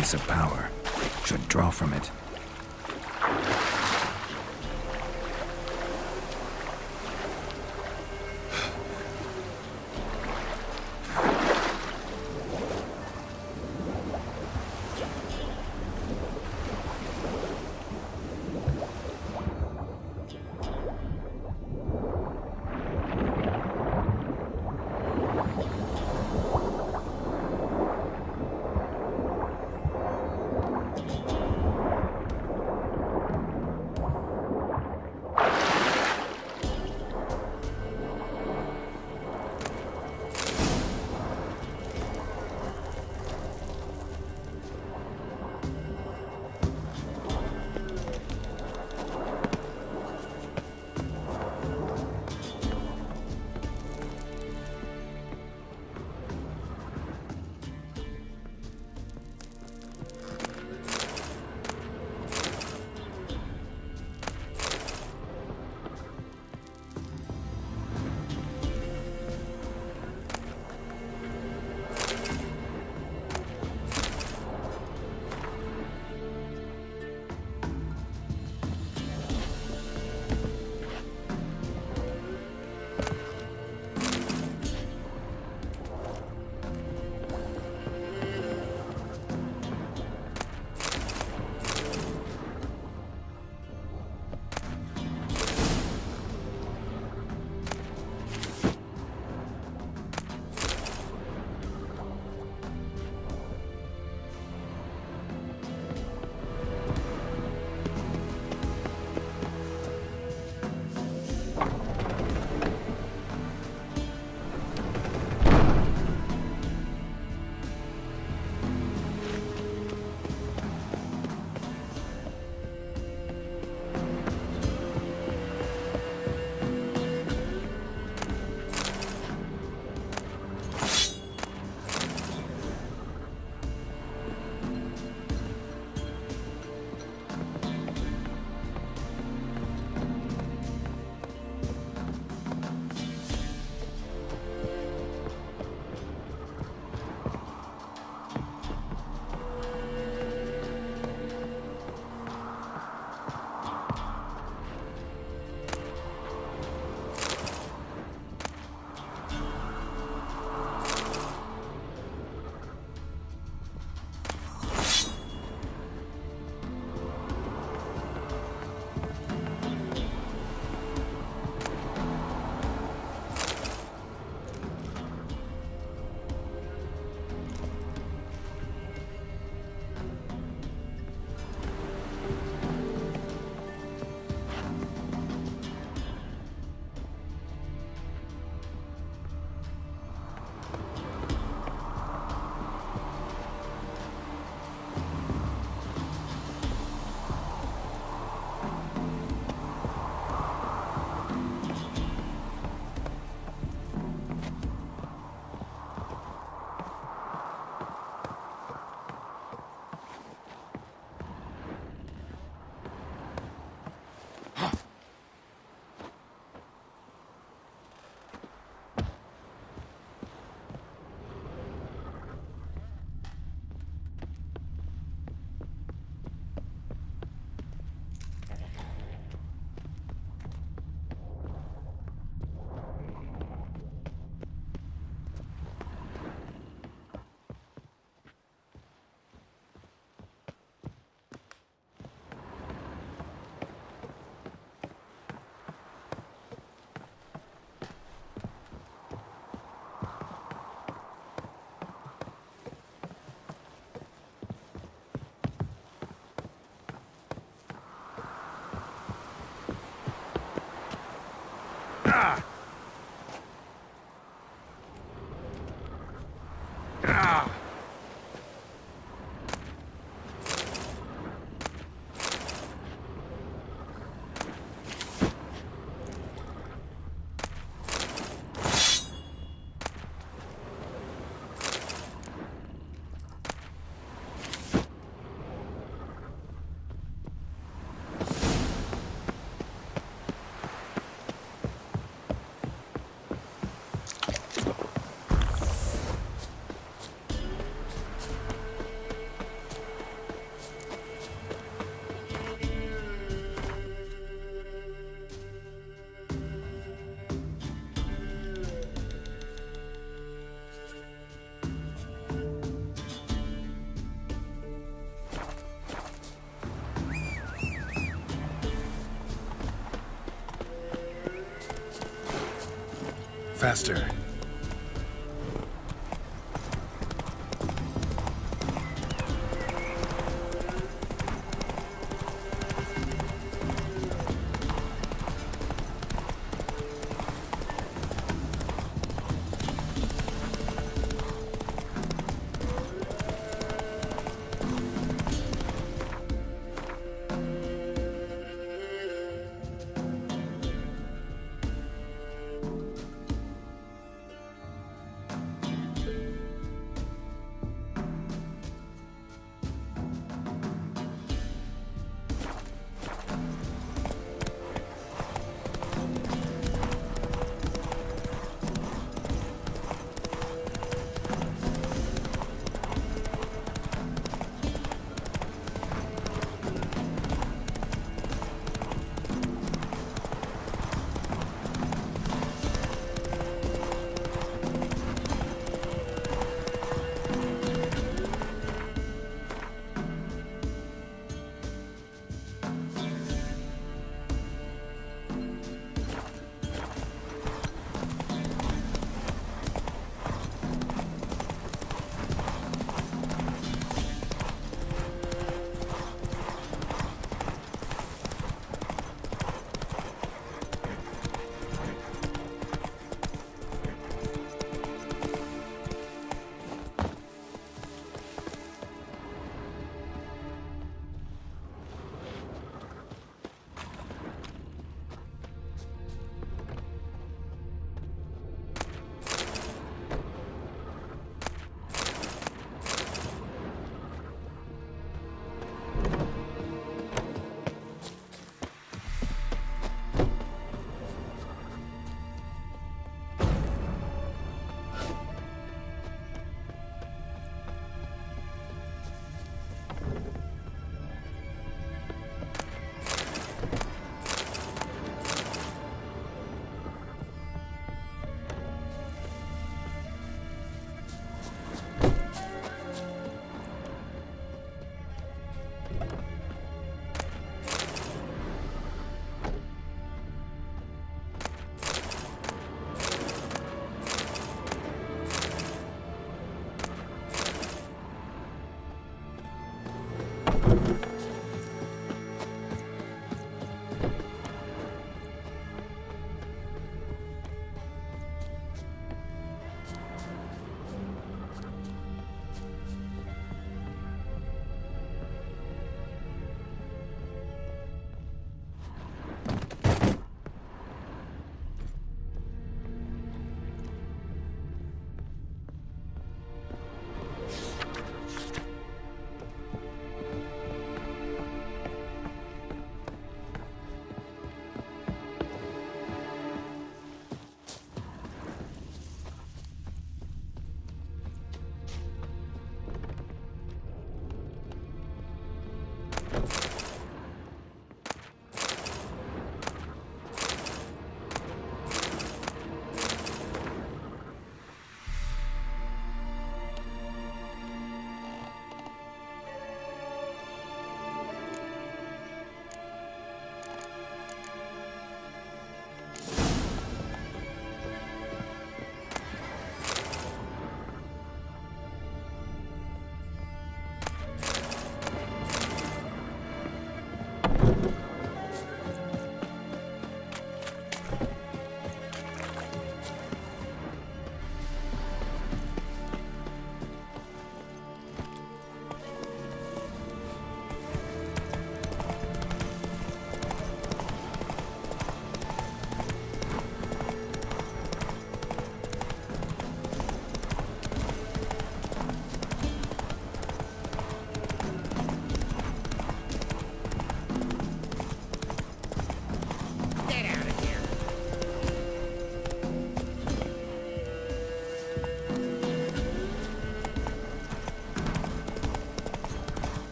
place of power. Should draw from it. Faster.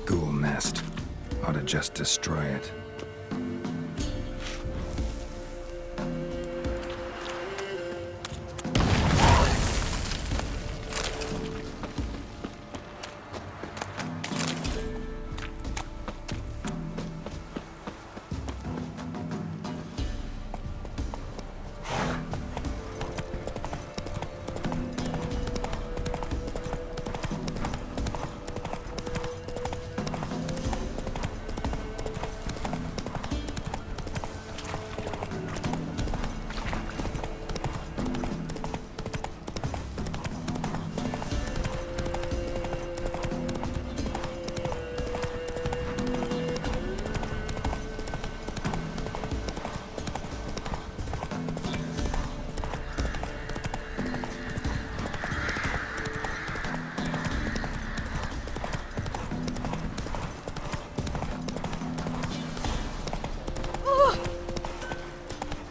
Ghoul nest. Ought to just destroy it.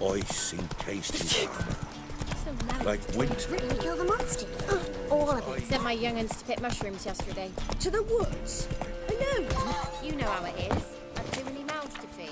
Ice encased like winter. Didn't kill the monsters. All of it. Sent my young'uns to pick mushrooms yesterday. To the woods. I know. You know how it is. I've too many mouths to feed.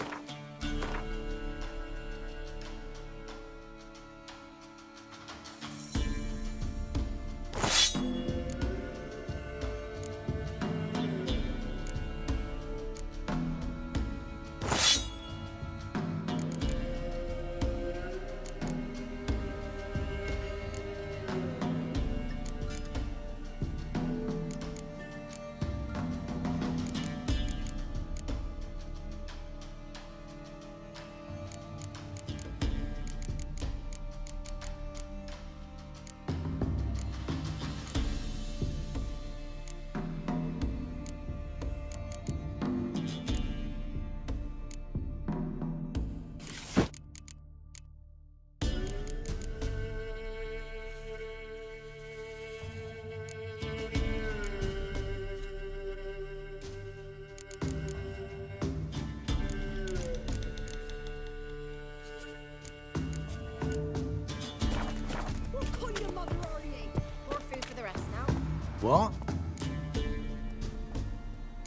What?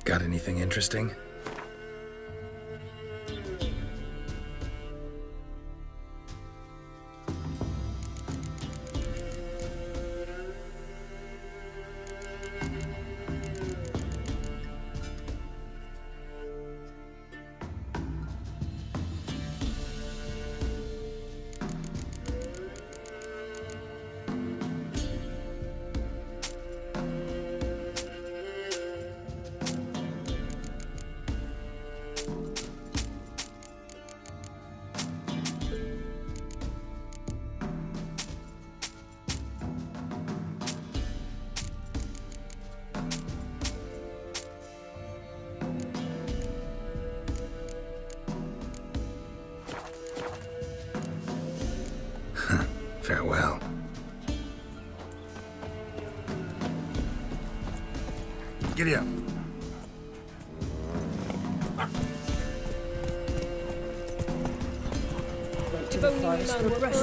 Got anything interesting? Farewell. Giddy up. To the forest for brush.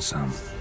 found some.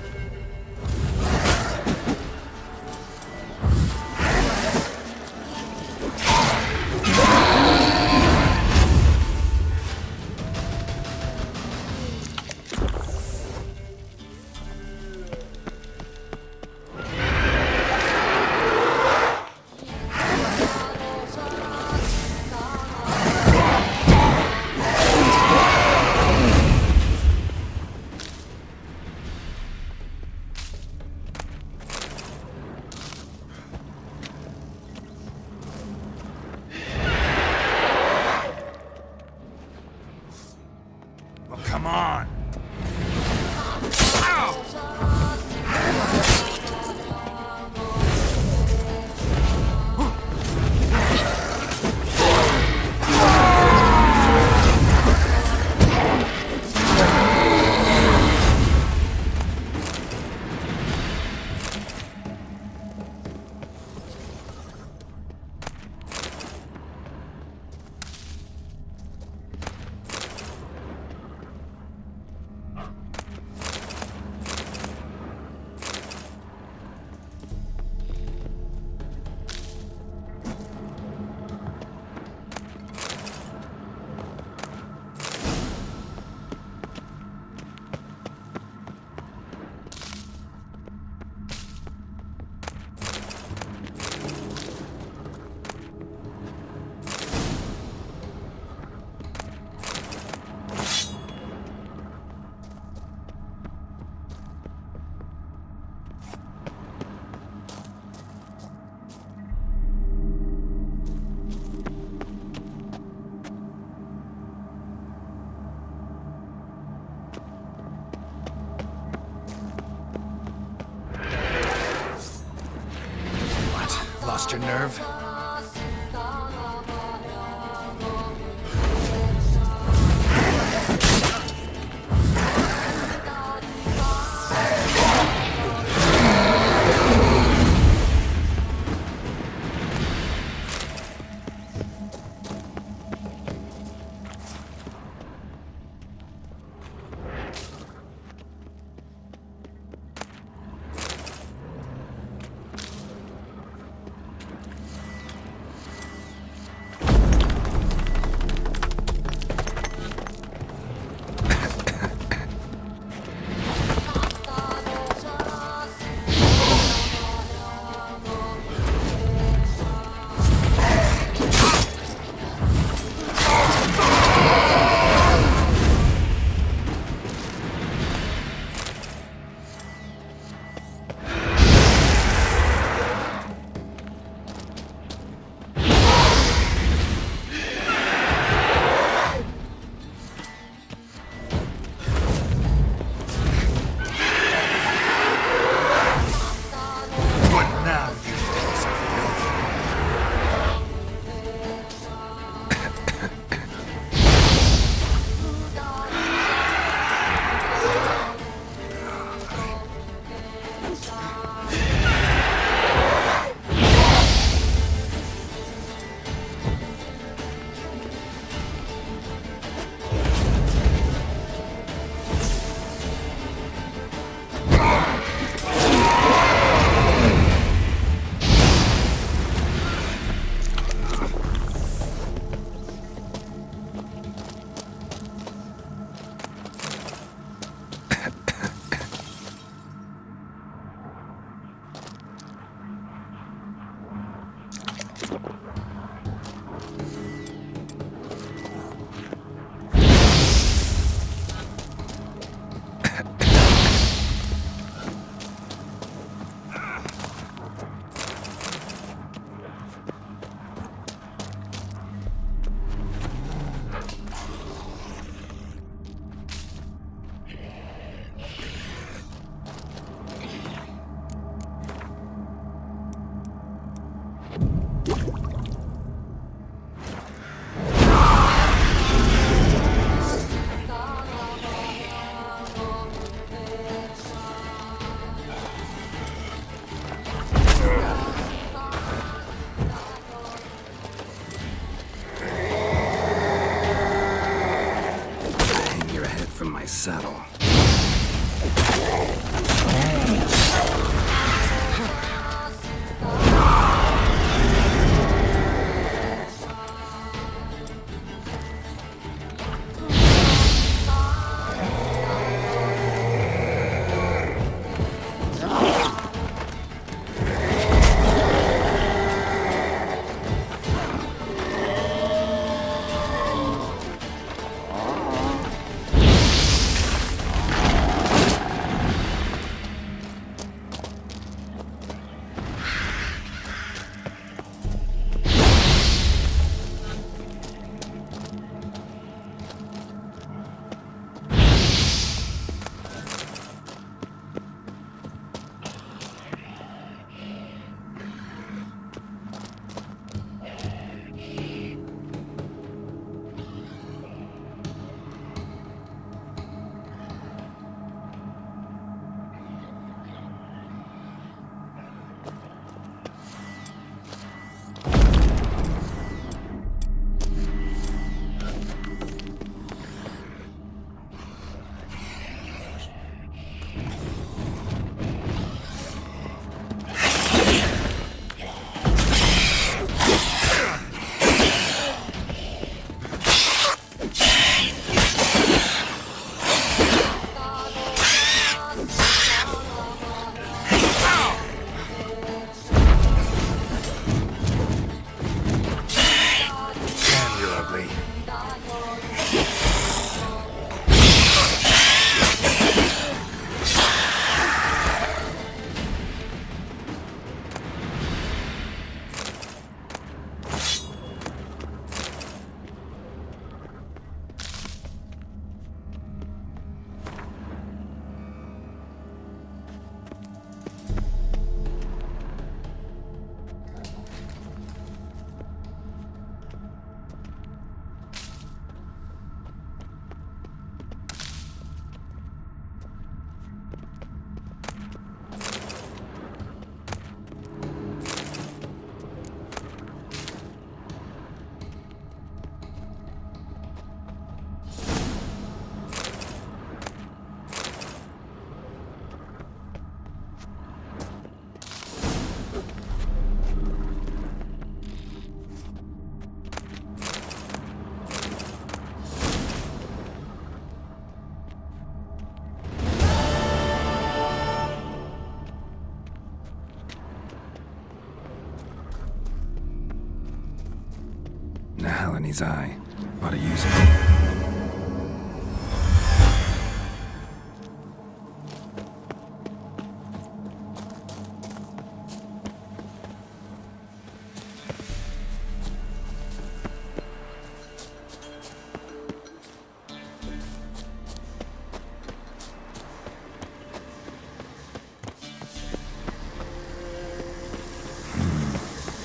in Halani's eye. Ought to use it.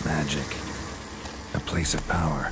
Magic. A place of power.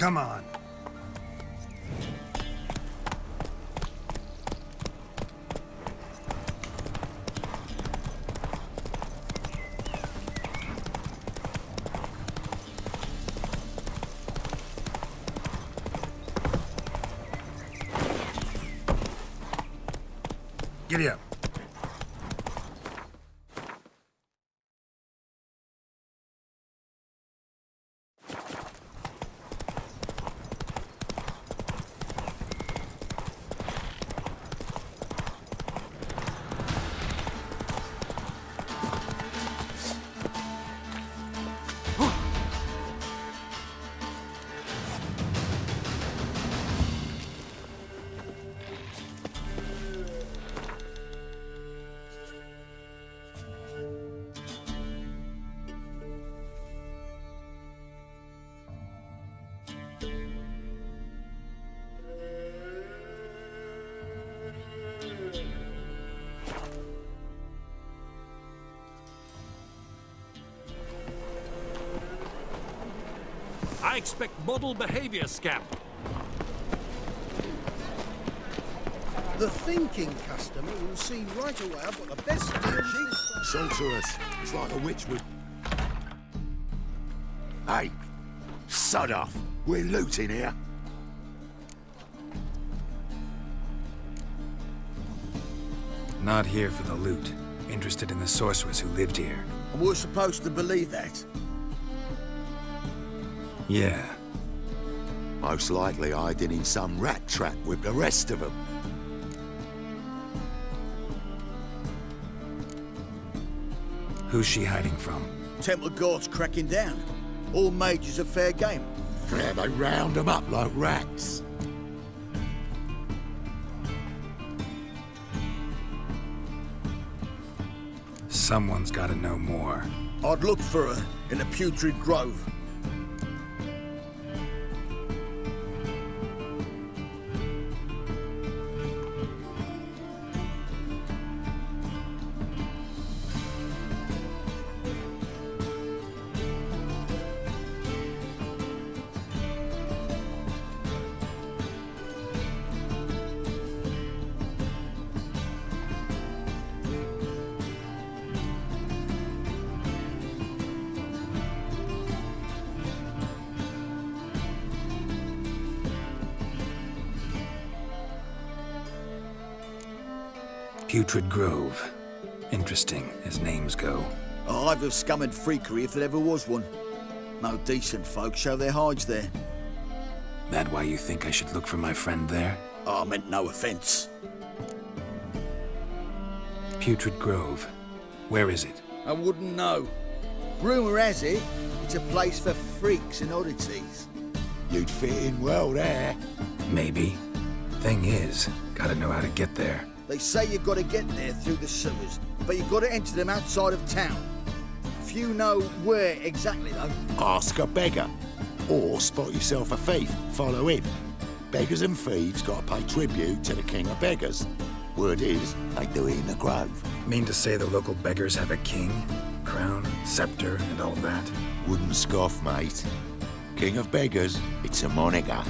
Come on. Giddy up. expect model behavior, scamp. The thinking customer will see right away I've got the best deal. Sorceress. It's like a witch with... Hey, sod off. We're looting here. Not here for the loot. Interested in the sorceress who lived here. And we're supposed to believe that. Yeah. Most likely hiding in some rat trap with the rest of them. Who's she hiding from? Temple guards cracking down. All mages are fair game. Yeah, they round them up like rats. Someone's gotta know more. I'd look for her in the Putrid Grove. Putrid Grove. Interesting, as names go. A hive of scum and freakery if there ever was one. No decent folk show their hides there. That why you think I should look for my friend there? I meant no offence. Putrid Grove. Where is it? I wouldn't know. Rumour has it, it's a place for freaks and oddities. You'd fit in well there. Maybe. Thing is, gotta know how to get there. They say you've got to get there through the sewers, but you've got to enter them outside of town. Few know where exactly, though. Ask a beggar. Or spot yourself a thief. Follow him. Beggars and thieves got to pay tribute to the king of beggars. Word is, they do it in the grove. Mean to say the local beggars have a king, crown, scepter, and all that? Wouldn't scoff, mate. King of beggars, it's a moniker.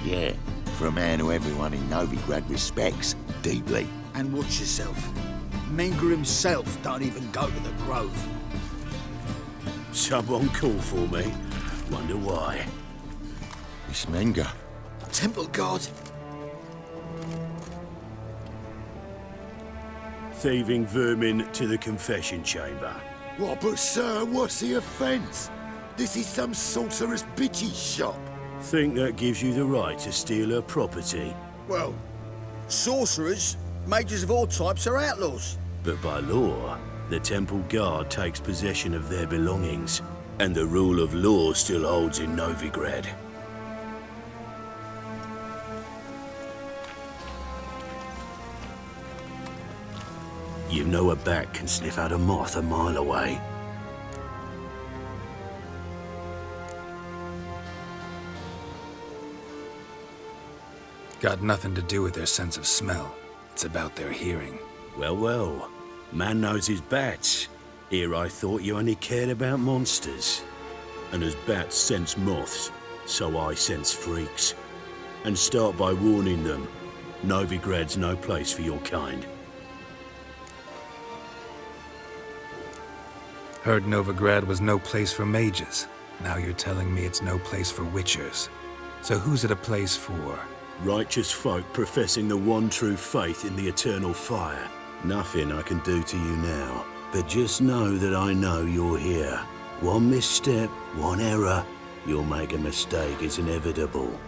Yeah, for a man who everyone in Novigrad respects deeply. And watch yourself. Menger himself don't even go to the grove. Someone called for me. Wonder why. It's Menger. Temple guard. Thieving vermin to the confession chamber. What, but sir, what's the offence? This is some sorcerer's bitchy shop. Think that gives you the right to steal her property. Well, sorcerers, mages of all types are outlaws. But by law, the temple guard takes possession of their belongings, and the rule of law still holds in Novigrad. You know a bat can sniff out a moth a mile away. Got nothing to do with their sense of smell. It's about their hearing. Well, well. Man knows his bats. Here I thought you only cared about monsters. And as bats sense moths, so I sense freaks. And start by warning them, Novigrad's no place for your kind. Heard Novigrad was no place for mages. Now you're telling me it's no place for witchers. So who's it a place for? Righteous folk professing the one true faith in the eternal fire. Nothing I can do to you now, but just know that I know you're here. One misstep, one error, you'll make a mistake, it's inevitable.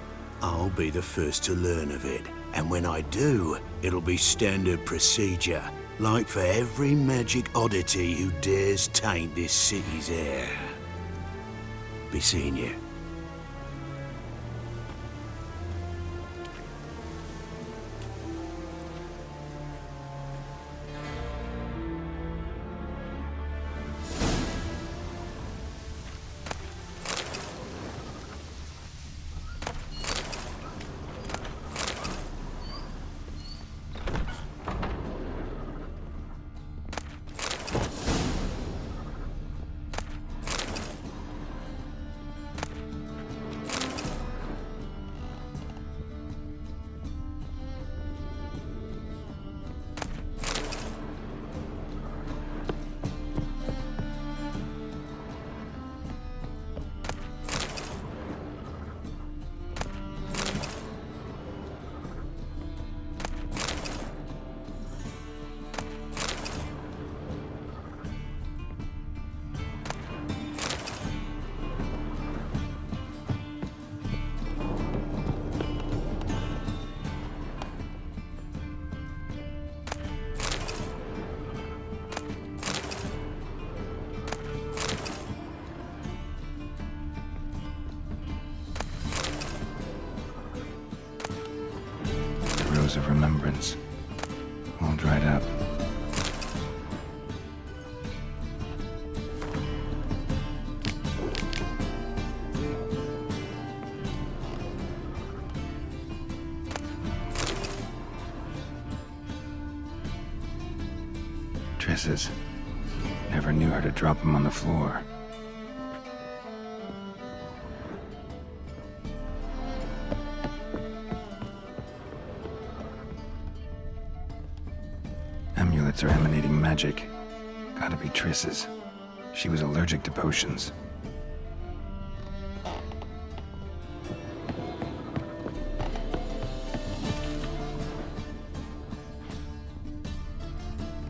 I'll be the first to learn of it, and when I do, it'll be standard procedure, like for every magic oddity who dares taint this city's air. Be seeing you. of remembrance. All dried up. Triss's. Never knew her to drop them on the floor. Amulets are emanating magic. Gotta be Triss's. She was allergic to potions.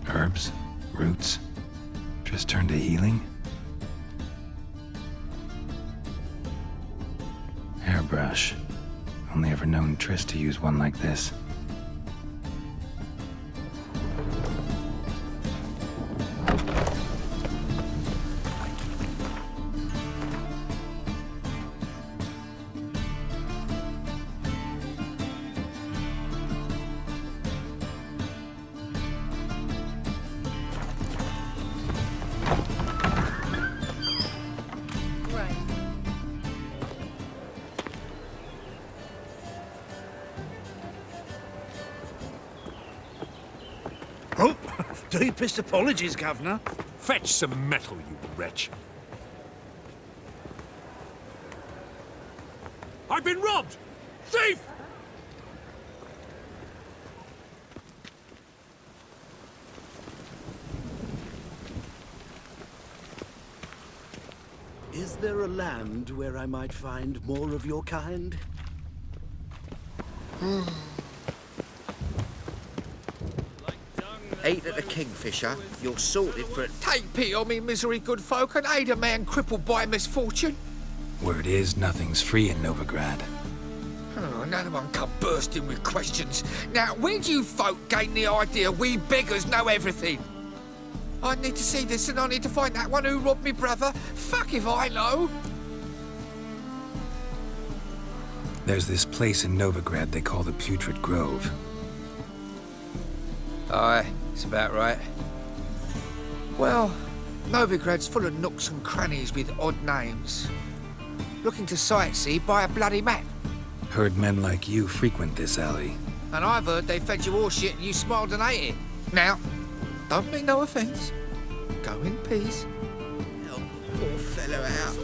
Herbs? Roots? Triss turned to healing? Hairbrush. Only ever known Triss to use one like this. Right. Oh, deepest apologies, Governor. Fetch some metal, you wretch. I've been robbed! Thief! Is there a land where I might find more of your kind? Eat at the Kingfisher, you're sorted for it. Take pity on me, misery, good folk, and aid a man crippled by misfortune. Word is, nothing's free in Novigrad. Oh, another one come bursting with questions. Now, where do you folk gain the idea we beggars know everything? I need to see this and I need to find that one who robbed me brother. Fuck if I know. There's this place in Novigrad they call the Putrid Grove. Aye, it's about right. Well, Novigrad's full of nooks and crannies with odd names. Looking to sightsee, buy a bloody map. Heard men like you frequent this alley. And I've heard they fed you all shit and you smiled and ate it. Now, don't mean no offence. Go in peace. Help the poor fellow out.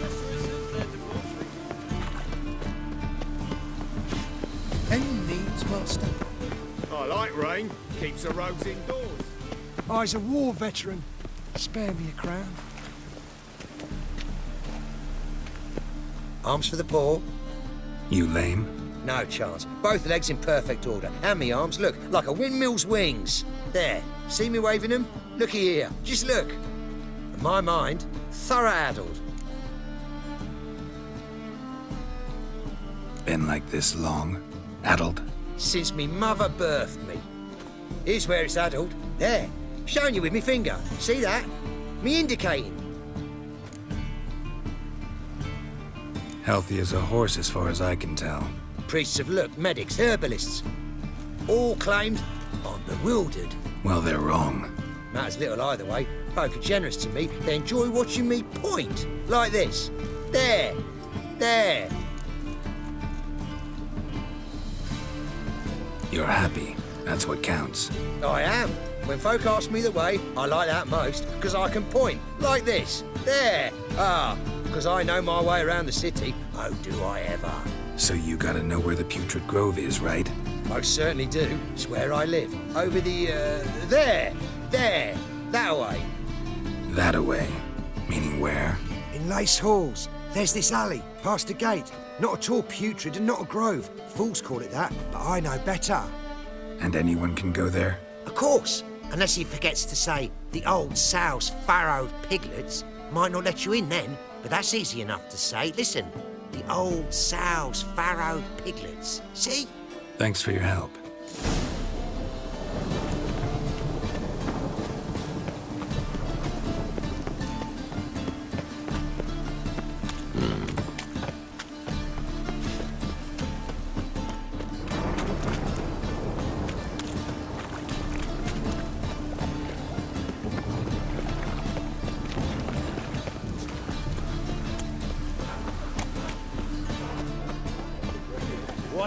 Any needs, master? I like rain. Keeps the roads indoors. I's a war veteran. Spare me a crown. Arms for the poor? You lame? No chance. Both legs in perfect order. And me arms, look, like a windmill's wings. There. See me waving them? Looky here. Just look. And my mind, thorough addled. Been like this long? Addled? Since me mother birthed me. Here's where it's addled. There. Showing you with me finger. See that? Me indicating. Healthy as a horse as far as I can tell. Priests of look, medics, herbalists. All claimed I'm bewildered. Well, they're wrong. Matters little either way. Folk are generous to me. They enjoy watching me point. Like this. There. There. You're happy. That's what counts. I am. When folk ask me the way, I like that most, because I can point. Like this. There. Ah. Because I know my way around the city. Oh, do I ever. So you gotta know where the Putrid Grove is, right? Most certainly do. It's where I live. Over the, there. There. That way. That away. Meaning where? In Lace Halls. There's this alley, past a gate. Not at all putrid and not a grove. Fools call it that, but I know better. And anyone can go there? Of course. Unless he forgets to say the old sow's farrowed piglets. Might not let you in then, but that's easy enough to say. Listen, the old sow's farrowed piglets. See? Thanks for your help.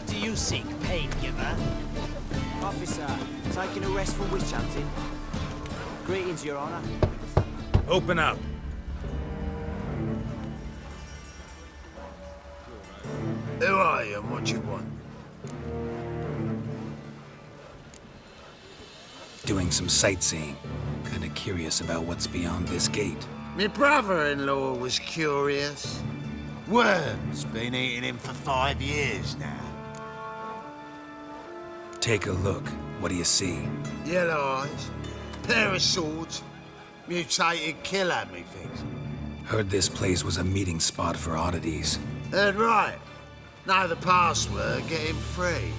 do you seek, pain giver? Officer, taking a rest from witch hunting. Greetings, Your Honor. Open up. Who are you and what you want? Doing some sightseeing. Kinda curious about what's beyond this gate. My brother-in-law was curious. Worms been eating him for 5 years now. Take a look. What do you see? Yellow eyes, pair of swords, mutated killer, methinks. Heard this place was a meeting spot for oddities. Heard right. Know the password, get him free.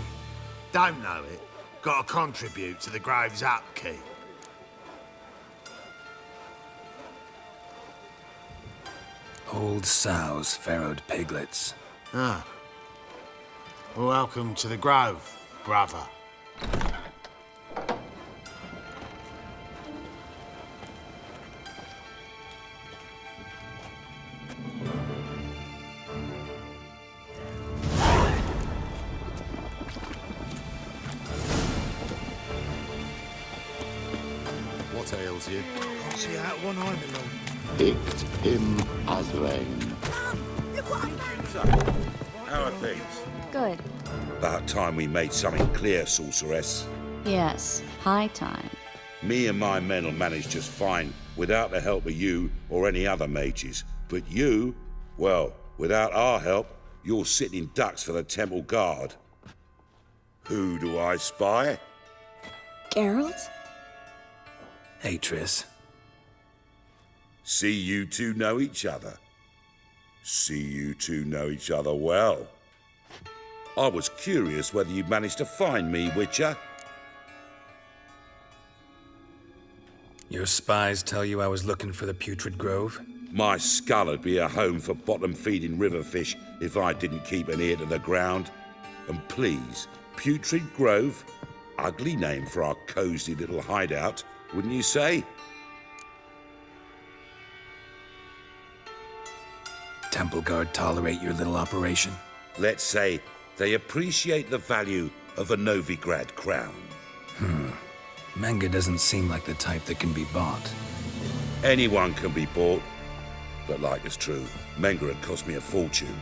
Don't know it, gotta contribute to the Grove's upkeep. Old sows, farrowed piglets. Ah. Welcome to the Grove, brother. What ails you? Can't see out one eye, my lord. Icht him as rain. How are things? Good. About time we made something clear, sorceress. Yes, high time. Me and my men will manage just fine without the help of you or any other mages. But you, well, without our help, you're sitting ducks for the temple guard. Who do I spy? Geralt? Hey, Triss. See you two know each other. See you two know each other well. I was curious whether you'd managed to find me, Witcher. Your spies tell you I was looking for the Putrid Grove? My skull would be a home for bottom-feeding river fish if I didn't keep an ear to the ground. And please, Putrid Grove? Ugly name for our cosy little hideout, wouldn't you say? Temple Guard tolerate your little operation? Let's say they appreciate the value of a Novigrad crown. Manga doesn't seem like the type that can be bought. Anyone can be bought, but like it's true, Menga had cost me a fortune.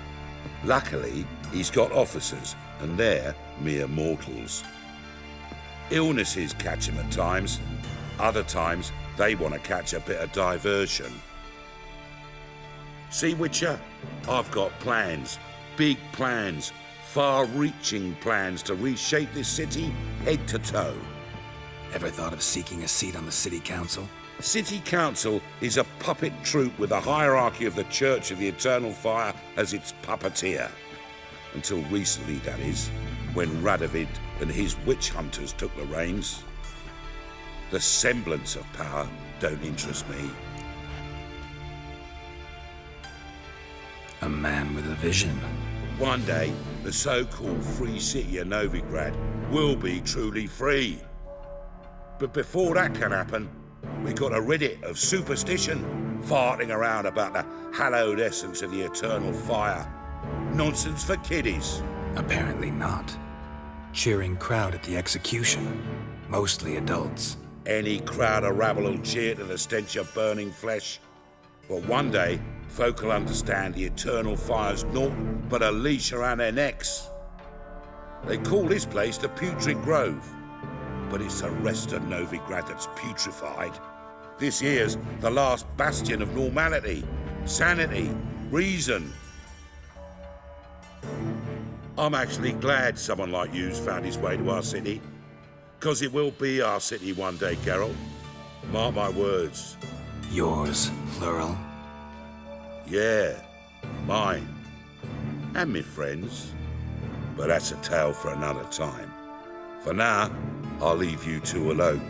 Luckily, he's got officers, and they're mere mortals. Illnesses catch him at times. Other times, they want to catch a bit of diversion. See, Witcher, I've got plans, big plans, far-reaching plans to reshape this city head to toe. Ever thought of seeking a seat on the city council? City council is a puppet troupe with the hierarchy of the Church of the Eternal Fire as its puppeteer. Until recently, that is, when Radovid and his witch hunters took the reins. The semblance of power don't interest me. A man with a vision. One day, the so-called free city of Novigrad will be truly free. But before that can happen, we got to rid it of superstition, farting around about the hallowed essence of the eternal fire. Nonsense for kiddies. Apparently not. Cheering crowd at the execution. Mostly adults. Any crowd of rabble will cheer to the stench of burning flesh. But one day, folk will understand the eternal fire's naught but a leash around their necks. They call this place the Putrid Grove, but it's the rest of Novigrad that's putrefied. This here's the last bastion of normality, sanity, reason. I'm actually glad someone like you's found his way to our city, 'cause it will be our city one day, Geralt. Mark my words. Yours, plural. Yeah, mine. And me friends. But that's a tale for another time. For now, I'll leave you two alone.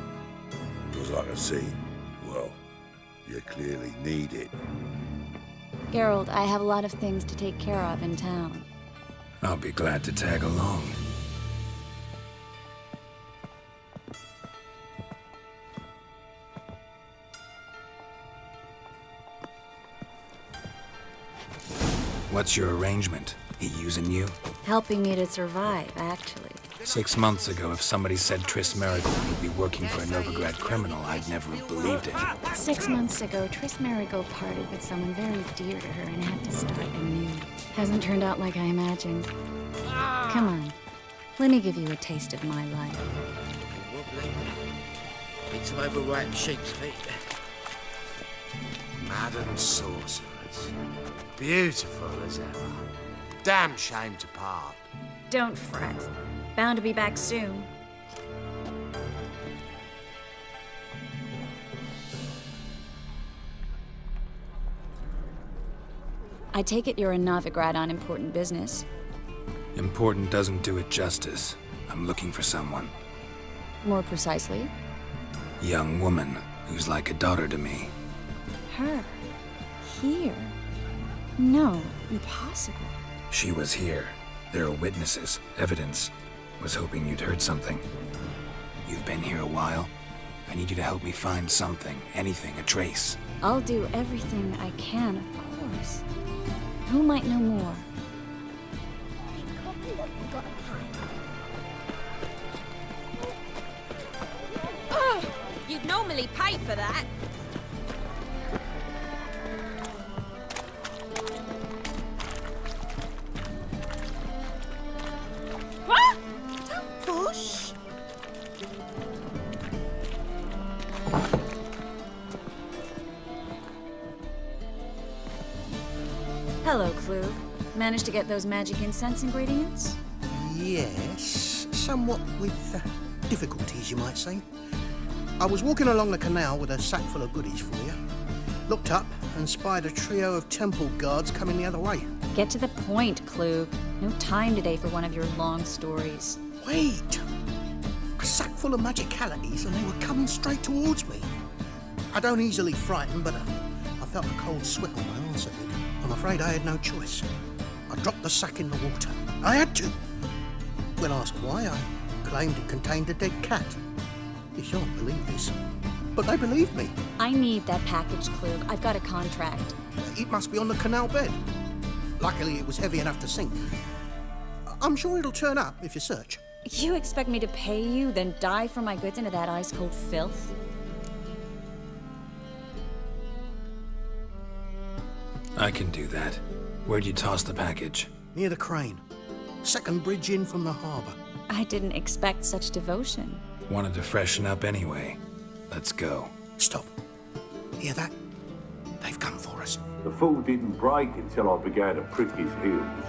Because I can see, well, you clearly need it. Geralt, I have a lot of things to take care of in town. I'll be glad to tag along. What's your arrangement? He using you? Helping me to survive, actually. 6 months ago, if somebody said Triss Marigold would be working for a Novigrad criminal, I'd never have believed it. 6 months ago, Triss Marigold parted with someone very dear to her and had to start anew. Hasn't turned out like I imagined. Come on, let me give you a taste of my life. Wobbly. Need some overripe sheep's feet. Madam Sorceress. Beautiful as ever. Damn shame to part. Don't fret. Bound to be back soon. I take it you're a Novigrad on important business. Important doesn't do it justice. I'm looking for someone. More precisely? Young woman who's like a daughter to me. Her? Here? No, impossible. She was here. There are witnesses, evidence. Was hoping you'd heard something. You've been here a while. I need you to help me find something, anything, a trace. I'll do everything I can, of course. Who might know more? You'd normally pay for that. Don't push. Hello, Klug. Managed to get those magic incense ingredients? Yes, somewhat with difficulties, you might say. I was walking along the canal with a sack full of goodies for you. Looked up and spied a trio of temple guards coming the other way. Get to the point, Klug. No time today for one of your long stories. Wait! A sack full of magicalities and they were coming straight towards me. I don't easily frighten, but I felt a cold sweat on my arse a bit. I'm afraid I had no choice. I dropped the sack in the water. I had to. When asked why, I claimed it contained a dead cat. You shan't believe this, but they believed me. I need that package, Klug. I've got a contract. It must be on the canal bed. Luckily, it was heavy enough to sink. I'm sure it'll turn up if you search. You expect me to pay you, then dive for my goods into that ice-cold filth? I can do that. Where'd you toss the package? Near the crane. Second bridge in from the harbour. I didn't expect such devotion. Wanted to freshen up anyway. Let's go. Stop. Hear that? They've come for us. The fool didn't break until I began to prick his heels.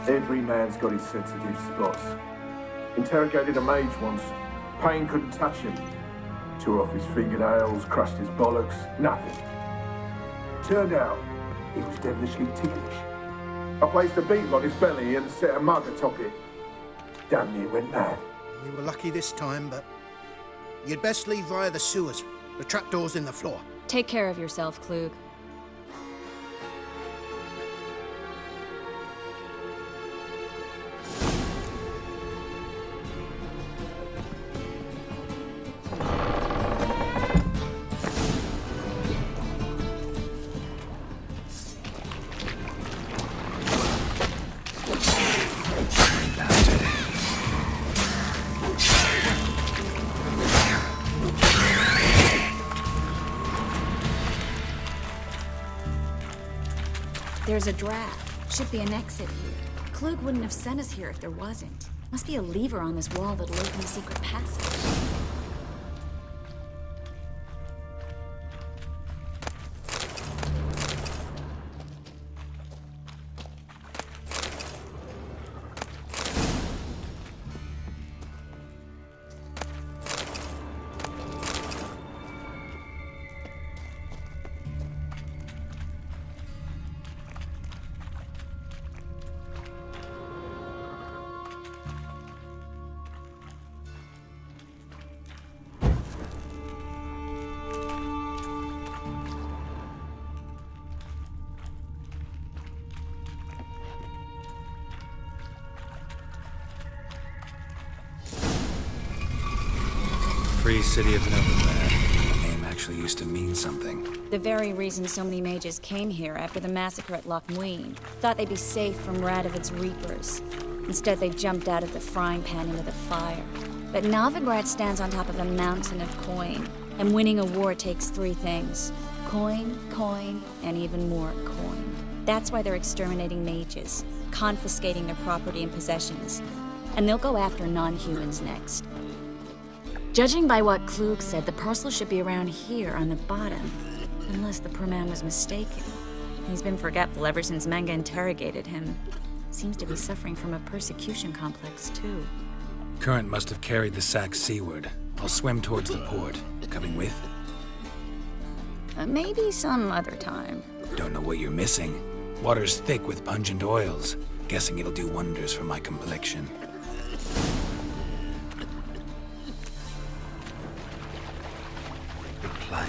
Every man's got his sensitive spots. Interrogated a mage once. Pain couldn't touch him. Tore off his fingernails, crushed his bollocks, nothing. Turned out, he was devilishly ticklish. I placed a beetle on his belly and set a mug atop it. Damn near went mad. We were lucky this time, but you'd best leave via the sewers. The trapdoor's in the floor. Take care of yourself, Klug. There's a draft. Should be an exit here. Klug wouldn't have sent us here if there wasn't. Must be a lever on this wall that'll open the secret passage. Free City of Novigrad. The name actually actually used to mean something. The very reason so many mages came here after the massacre at Loch Muin. Thought they'd be safe from Radovid's reapers. Instead, they jumped out of the frying pan into the fire. But Novigrad stands on top of a mountain of coin, and winning a war takes 3 things. Coin, coin, and even more coin. That's why they're exterminating mages, confiscating their property and possessions. And they'll go after non-humans next. Judging by what Klug said, the parcel should be around here on the bottom. Unless the poor man was mistaken. He's been forgetful ever since Manga interrogated him. Seems to be suffering from a persecution complex, too. Current must have carried the sack seaward. I'll swim towards the port. Coming with? Maybe some other time. Don't know what you're missing. Water's thick with pungent oils. Guessing it'll do wonders for my complexion. The plague.